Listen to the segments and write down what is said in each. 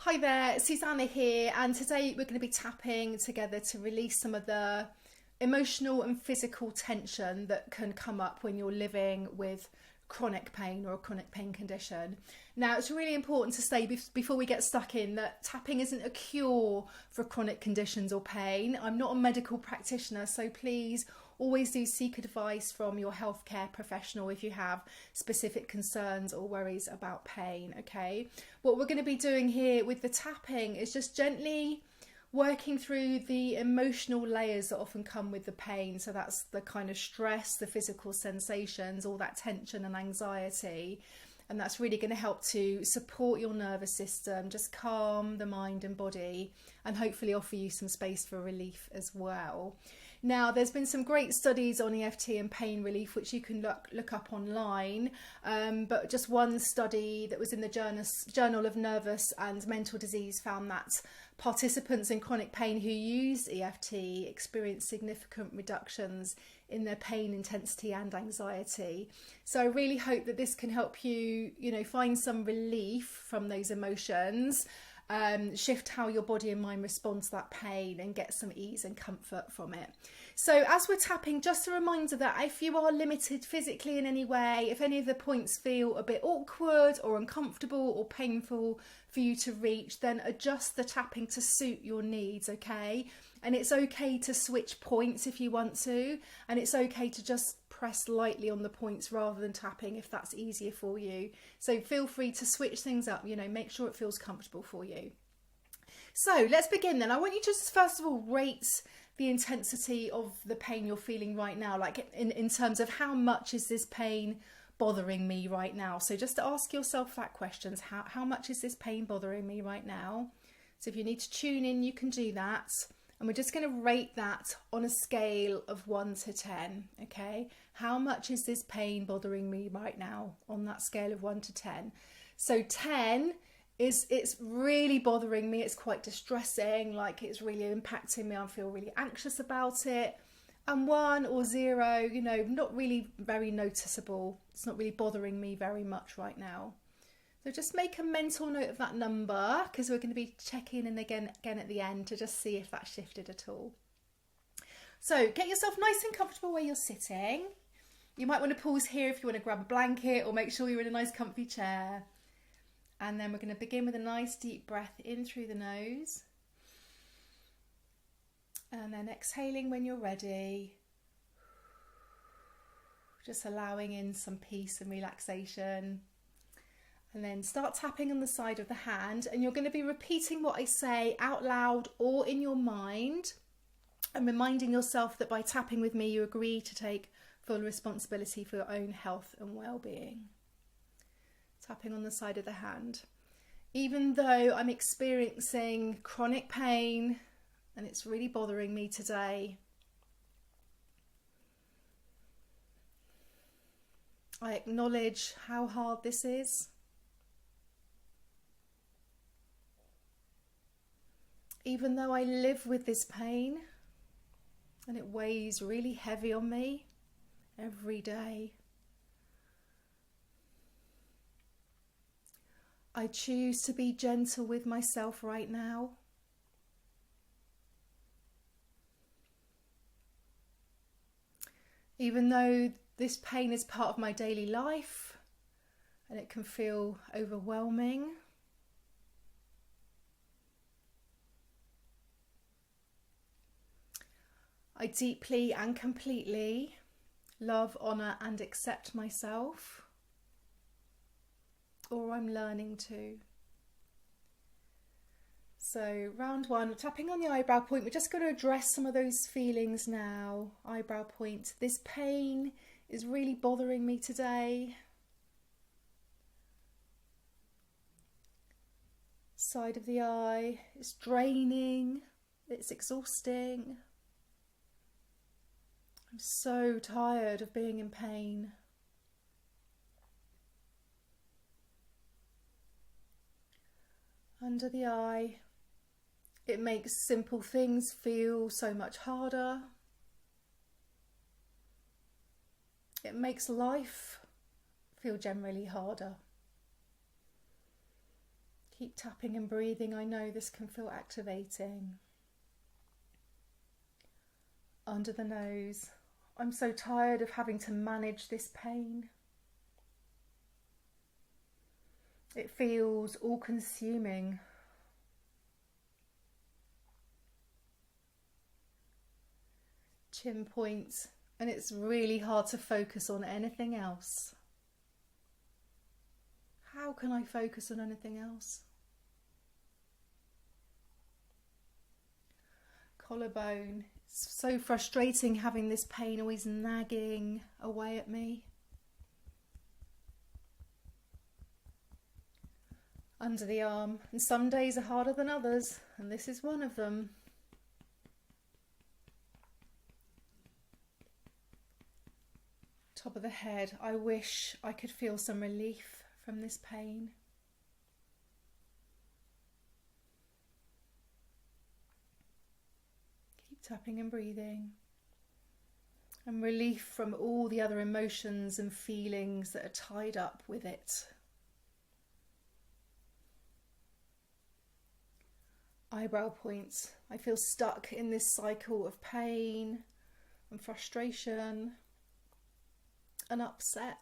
Hi there, Susanna here, and today we're going to be tapping together to release some of the emotional and physical tension that can come up when you're living with chronic pain or a chronic pain condition. Now, it's really important to say before we get stuck in that tapping isn't a cure for chronic conditions or pain. I'm not a medical practitioner, so please always do seek advice from your healthcare professional if you have specific concerns or worries about pain, okay? What we're going to be doing here with the tapping is just gently working through the emotional layers that often come with the pain. So that's the kind of stress, the physical sensations, all that tension and anxiety. And that's really going to help to support your nervous system, just calm the mind and body, and hopefully offer you some space for relief as well. Now, there's been some great studies on EFT and pain relief, which you can look up online. But just one study that was in the Journal of Nervous and Mental Disease found that participants in chronic pain who used EFT experienced significant reductions in their pain intensity and anxiety. So I really hope that this can help you, find some relief from those emotions, shift how your body and mind respond to that pain and get some ease and comfort from it. So as we're tapping, just a reminder that if you are limited physically in any way, if any of the points feel a bit awkward or uncomfortable or painful for you to reach, then adjust the tapping to suit your needs, okay? And it's okay to switch points if you want to, and it's okay to just press lightly on the points rather than tapping if that's easier for you. So feel free to switch things up, make sure it feels comfortable for you. So let's begin then. I want you to just first of all rate the intensity of the pain you're feeling right now, like in terms of how much is this pain bothering me right now. So just ask yourself that question, how much is this pain bothering me right now? So if you need to tune in, you can do that. And we're just going to rate that on a scale of 1 to 10, okay? How much is this pain bothering me right now on that scale of 1 to 10? So 10 is it's really bothering me, it's quite distressing, like it's really impacting me, I feel really anxious about it. And 1 or 0, not really very noticeable, it's not really bothering me very much right now. So just make a mental note of that number, because we're going to be checking in again at the end to just see if that shifted at all. So get yourself nice and comfortable where you're sitting. You might want to pause here if you want to grab a blanket or make sure you're in a nice comfy chair. And then we're going to begin with a nice deep breath in through the nose. And then exhaling when you're ready. Just allowing in some peace and relaxation. And then start tapping on the side of the hand, and you're going to be repeating what I say out loud or in your mind, and reminding yourself that by tapping with me you agree to take full responsibility for your own health and well-being. Tapping on the side of the hand. Even though I'm experiencing chronic pain and it's really bothering me today, I acknowledge how hard this is. Even though I live with this pain and it weighs really heavy on me every day, I choose to be gentle with myself right now. Even though this pain is part of my daily life and it can feel overwhelming, I deeply and completely love, honour and accept myself, or I'm learning to. So round 1, tapping on the eyebrow point, we're just going to address some of those feelings now. Eyebrow point, this pain is really bothering me today. Side of the eye, it's draining, it's exhausting. I'm so tired of being in pain. Under the eye, it makes simple things feel so much harder. It makes life feel generally harder. Keep tapping and breathing. I know this can feel activating. Under the nose. I'm so tired of having to manage this pain. It feels all-consuming. Chin point, and it's really hard to focus on anything else. How can I focus on anything else? Collarbone. It's so frustrating having this pain always nagging away at me. Under the arm. And some days are harder than others, and this is one of them. Top of the head. I wish I could feel some relief from this pain. Keep tapping and breathing. And relief from all the other emotions and feelings that are tied up with it. Eyebrow points. I feel stuck in this cycle of pain and frustration and upset.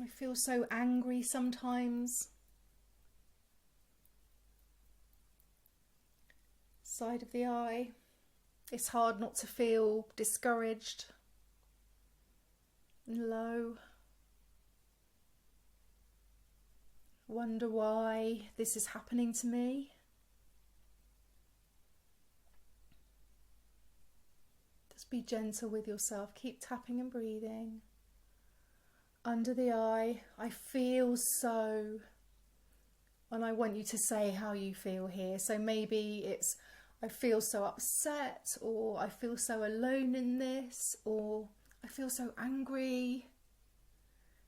I feel so angry sometimes. Side of the eye. It's hard not to feel discouraged and low. Wonder why this is happening to me. Just be gentle with yourself. Keep tapping and breathing. Under the eye, I feel so, and I want you to say how you feel here. So maybe it's, I feel so upset, or I feel so alone in this, or I feel so angry.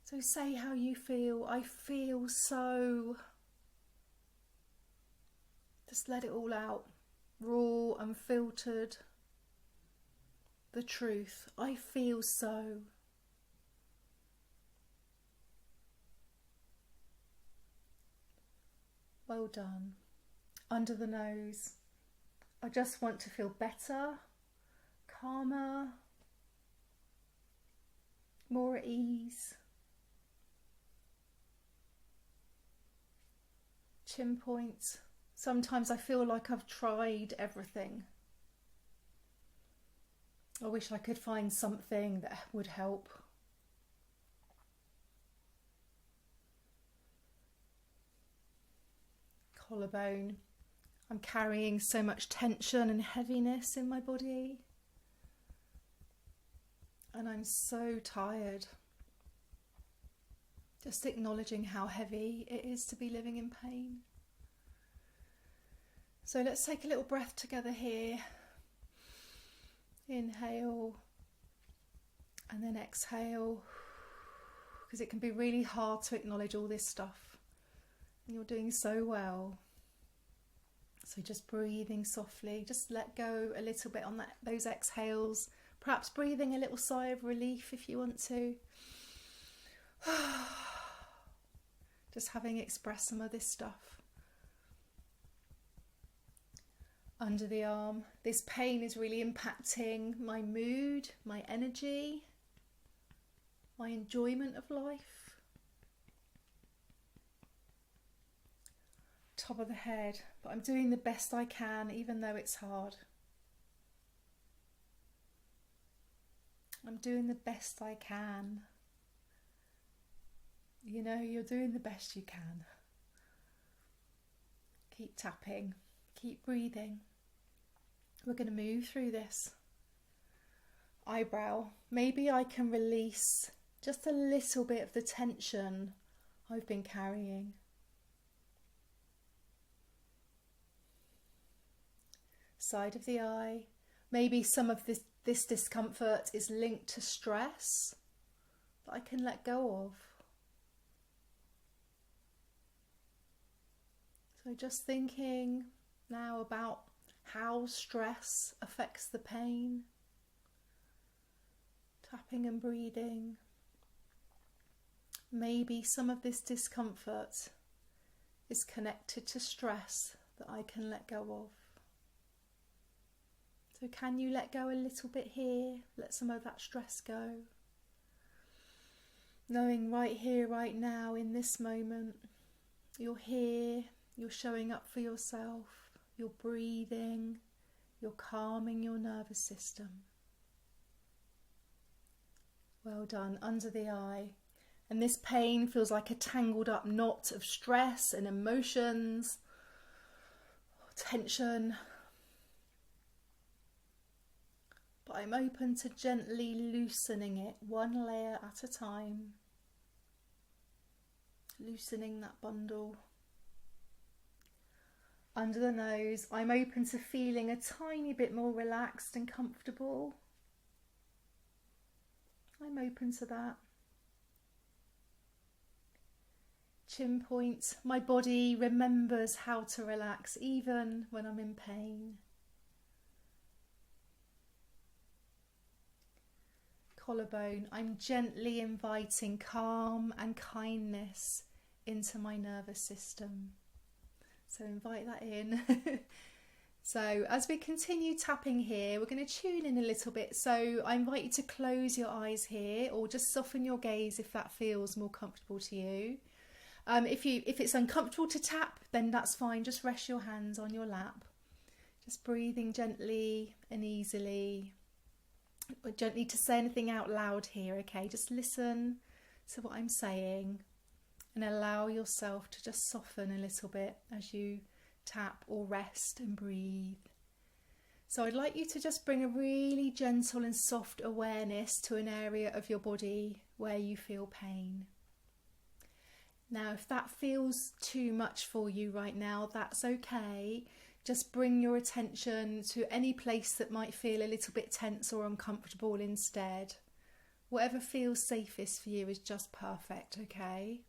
So say how you feel. I feel so. Just let it all out. Raw, unfiltered. The truth. I feel so. Well done. Under the nose. I just want to feel better, calmer, more at ease. Chin point. Sometimes I feel like I've tried everything. I wish I could find something that would help. Collarbone. I'm carrying so much tension and heaviness in my body. And I'm so tired. Just acknowledging how heavy it is to be living in pain. So let's take a little breath together here. Inhale and then exhale, because it can be really hard to acknowledge all this stuff. And you're doing so well. So just breathing softly, just let go a little bit on those exhales. Perhaps breathing a little sigh of relief if you want to. Just having expressed some of this stuff. Under the arm. This pain is really impacting my mood, my energy, my enjoyment of life. Top of the head. But I'm doing the best I can, even though it's hard. I'm doing the best I can. You know, you're doing the best you can. Keep tapping. Keep breathing. We're going to move through this. Eyebrow. Maybe I can release just a little bit of the tension I've been carrying. Side of the eye. Maybe some of this discomfort is linked to stress that I can let go of. So just thinking now about how stress affects the pain. Tapping and breathing. Maybe some of this discomfort is connected to stress that I can let go of. So can you let go a little bit here? Let some of that stress go. Knowing right here, right now, in this moment, you're here, you're showing up for yourself, you're breathing, you're calming your nervous system. Well done, under the eye. And this pain feels like a tangled up knot of stress and emotions, tension. But I'm open to gently loosening it, one layer at a time. Loosening that bundle. Under the nose, I'm open to feeling a tiny bit more relaxed and comfortable. I'm open to that. Chin point, my body remembers how to relax even when I'm in pain. Collarbone, I'm gently inviting calm and kindness into my nervous system. So invite that in. So as we continue tapping here, we're going to tune in a little bit. So I invite you to close your eyes here or just soften your gaze if that feels more comfortable to you. If it's uncomfortable to tap, then that's fine. Just rest your hands on your lap. Just breathing gently and easily. We don't need to say anything out loud here, okay? Just listen to what I'm saying and allow yourself to just soften a little bit as you tap or rest and breathe. So I'd like you to just bring a really gentle and soft awareness to an area of your body where you feel pain. Now, if that feels too much for you right now, that's okay. Just bring your attention to any place that might feel a little bit tense or uncomfortable instead. Whatever feels safest for you is just perfect, okay?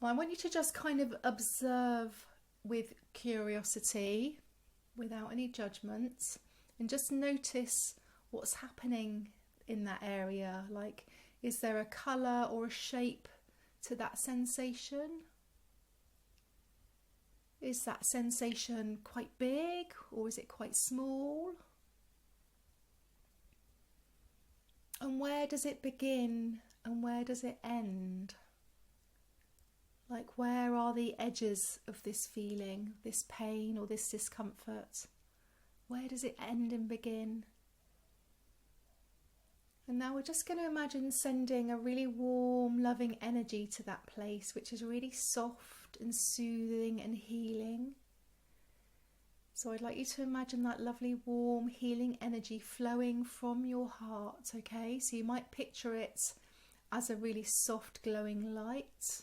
Well, I want you to just kind of observe with curiosity, without any judgments, and just notice what's happening in that area. Like, is there a colour or a shape to that sensation? Is that sensation quite big or is it quite small? And where does it begin and where does it end? Like, where are the edges of this feeling, this pain or this discomfort? Where does it end and begin? And now we're just going to imagine sending a really warm, loving energy to that place, which is really soft and soothing and healing. So I'd like you to imagine that lovely, warm, healing energy flowing from your heart, okay? So you might picture it as a really soft, glowing light.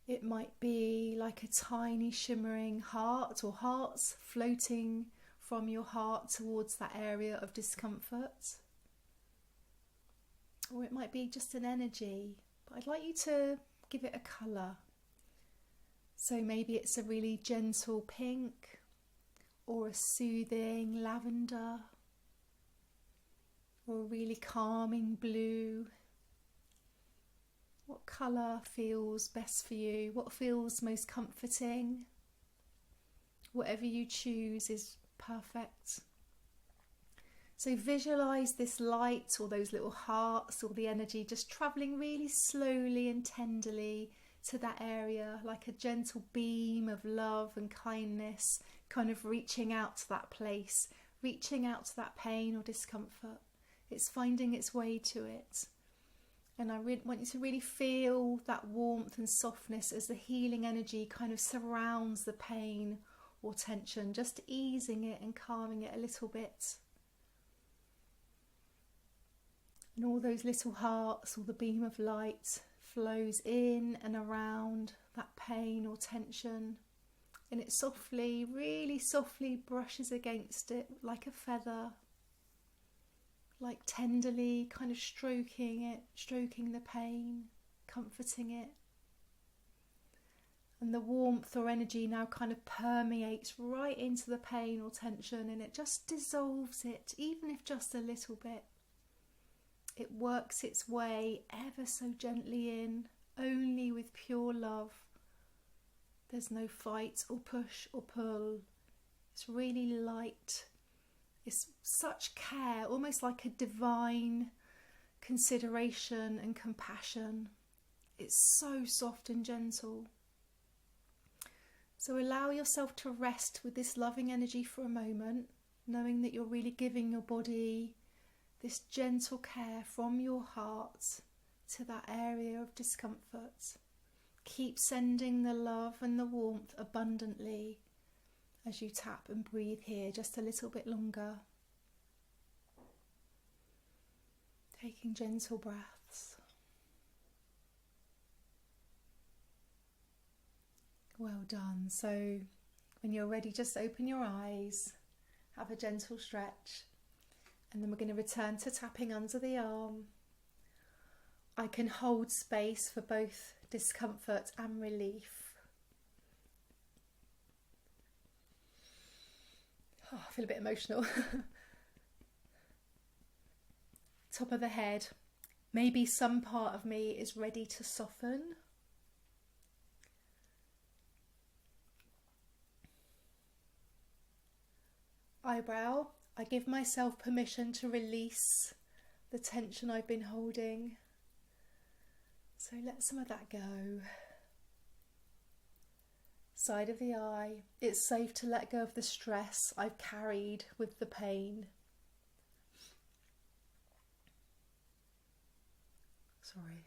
It might be like a tiny shimmering heart or hearts floating from your heart towards that area of discomfort. Or it might be just an energy, but I'd like you to give it a colour. So maybe it's a really gentle pink or a soothing lavender or a really calming blue. What colour feels best for you? What feels most comforting? Whatever you choose is perfect. So visualise this light or those little hearts or the energy just travelling really slowly and tenderly to that area, like a gentle beam of love and kindness, kind of reaching out to that place, reaching out to that pain or discomfort. It's finding its way to it. And I want you to really feel that warmth and softness as the healing energy kind of surrounds the pain or tension, just easing it and calming it a little bit. And all those little hearts or the beam of light flows in and around that pain or tension. And it softly, really softly brushes against it like a feather. Like tenderly kind of stroking it, stroking the pain, comforting it. And the warmth or energy now kind of permeates right into the pain or tension, and it just dissolves it, even if just a little bit. It works its way ever so gently in, only with pure love. There's no fight or push or pull. It's really light. It's such care, almost like a divine consideration and compassion. It's so soft and gentle. So allow yourself to rest with this loving energy for a moment, knowing that you're really giving your body this gentle care from your heart to that area of discomfort. Keep sending the love and the warmth abundantly as you tap and breathe here just a little bit longer. Taking gentle breaths. Well done. So when you're ready, just open your eyes, have a gentle stretch, and then we're going to return to tapping under the arm. I can hold space for both discomfort and relief. Oh, I feel a bit emotional. Top of the head. Maybe some part of me is ready to soften. Eyebrow. I give myself permission to release the tension I've been holding. So let some of that go. Side of the eye. It's safe to let go of the stress I've carried with the pain. Sorry.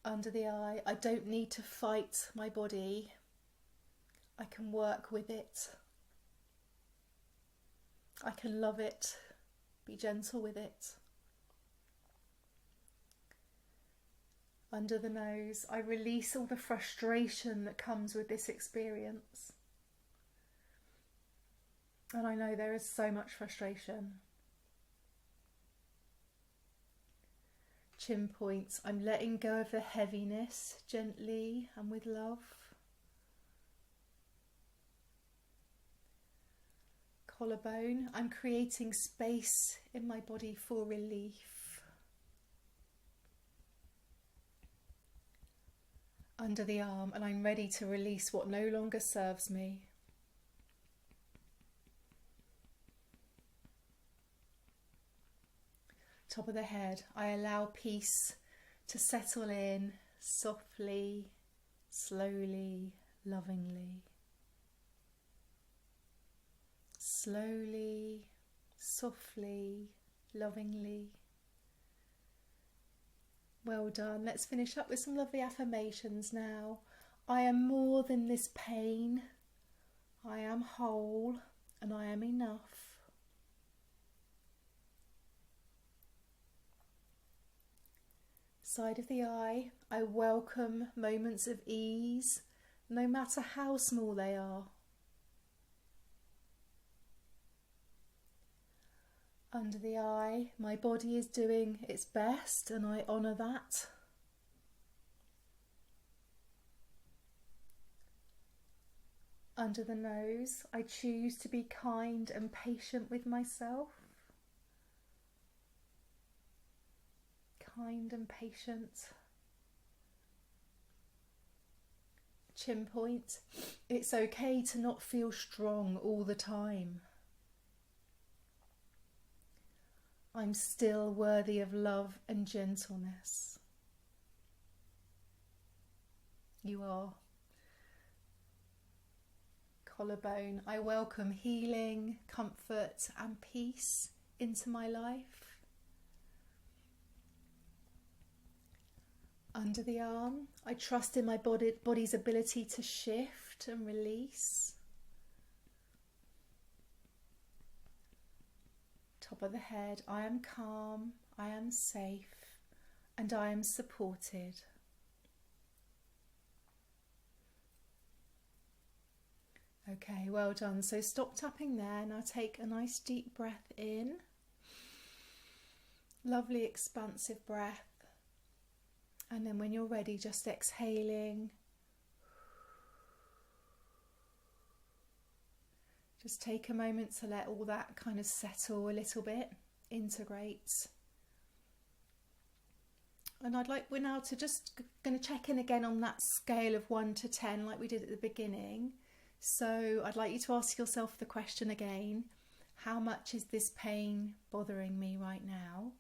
Under the eye. I don't need to fight my body. I can work with it. I can love it, be gentle with it. Under the nose, I release all the frustration that comes with this experience. And I know there is so much frustration. Chin points, I'm letting go of the heaviness gently and with love. Collarbone, I'm creating space in my body for relief. Under the arm, and I'm ready to release what no longer serves me. Top of the head, I allow peace to settle in softly, slowly, lovingly. Slowly, softly, lovingly. Well done. Let's finish up with some lovely affirmations now. I am more than this pain. I am whole and I am enough. Side of the eye. I welcome moments of ease, no matter how small they are. Under the eye, my body is doing its best and I honour that. Under the nose, I choose to be kind and patient with myself. Kind and patient. Chin point, it's okay to not feel strong all the time. I'm still worthy of love and gentleness. You are. Collarbone, I welcome healing, comfort and peace into my life. Under the arm, I trust in my body's ability to shift and release. Top of the head, I am calm, I am safe, and I am supported. Okay, well done. So stop tapping there. Now take a nice deep breath in. Lovely expansive breath. And then when you're ready, just exhaling. Just take a moment to let all that kind of settle a little bit, integrate. And we're now going to check in again on that scale of 1 to 10 like we did at the beginning. So I'd like you to ask yourself the question again, how much is this pain bothering me right now?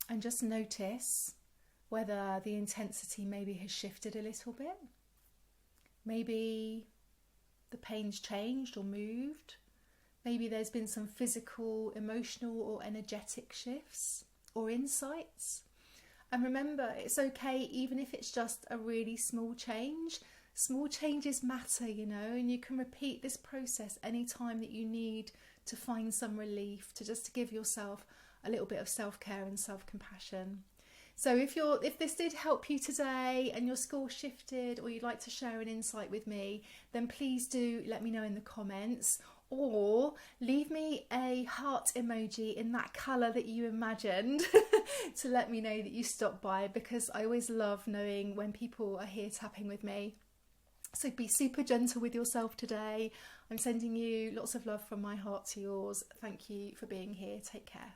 And just notice whether the intensity maybe has shifted a little bit. Maybe the pain's changed or moved. Maybe there's been some physical, emotional or energetic shifts or insights. And remember, it's okay even if it's just a really small change. Small changes matter, and you can repeat this process anytime that you need to find some relief, to give yourself a little bit of self-care and self-compassion. So if this did help you today and your score shifted, or you'd like to share an insight with me, then please do let me know in the comments, or leave me a heart emoji in that colour that you imagined to let me know that you stopped by, because I always love knowing when people are here tapping with me. So be super gentle with yourself today. I'm sending you lots of love from my heart to yours. Thank you for being here. Take care.